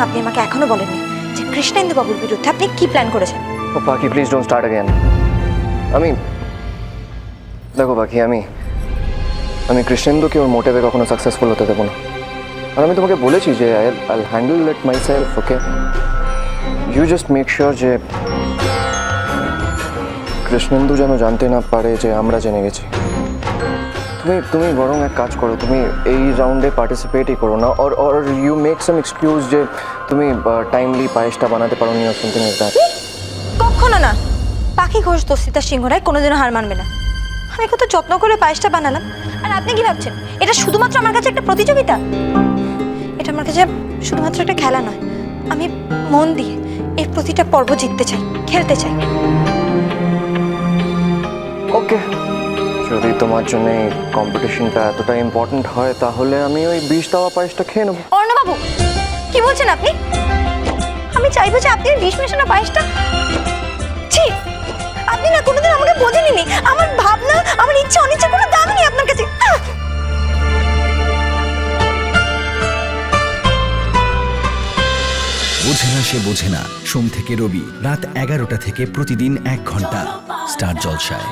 আপনি আমাকে এখনো বলেননি যে কৃষ্ণেন্দু বাবুর বিরুদ্ধে আপনি কি প্ল্যান করেছেন। ও পাখি, প্লিজ ডোন্ট স্টার্ট অ্যাগেন। দেখো পাখি, আমি কৃষ্ণেন্দুকে ওর মোটিভে কখনো সাকসেসফুল হতে দেবো না। আর আমি তোমাকে বলেছি যে I'll handle it myself, okay? You just make sure যে কৃষ্ণেন্দু যেন জানতে না পারে যে আমরা জেনে গেছি। তুমি বরং এক কাজ করো, তুমি এই রাউন্ডে পার্টিসিপেটই করো না, or you make some excuse যে তুমি টাইমলি পায়েসটা বানাতে পারো নি, অর সামথিং লাইক দ্যাট। কখনো না। পাখি ঘোষ দস্তিতা সিংহ রায় কোনোদিনও হার মানবে না। আমি কত যত্ন করে পায়েসটা বানালাম, আর আপনি কি ভাবছেন এটা শুধুমাত্র আমার কাছে একটা প্রতিযোগিতা? এটা আমার কাছে শুধুমাত্র একটা খেলা নয়। আমি মন দিয়ে এর প্রতিটা পর্ব জিততে চাই, খেলতে চাই। ওকে, যদি তোমার জন্য এই কম্পিটিশনটা এতটা ইম্পর্ট্যান্ট হয় তাহলে আমি ওই 20 দেওয়া পায়েসটা খেয়ে নেবো। অর্ণবাবু, কি বলছেন আপনি? আমি চাইবো যে আপনি বিষ মেশানো পায়েসটা। ছি, আপনি না কোনোদিন আমাকে বোঝেননি। আমার ভাবনা, আমার ইচ্ছা অনিচ্ছা কোনো দাম নেই আপনার কাছে। বোঝে না সে বোঝে না, সোম থেকে রবি রাত 11টা থেকে প্রতিদিন 1 ঘন্টা স্টার জলসায়।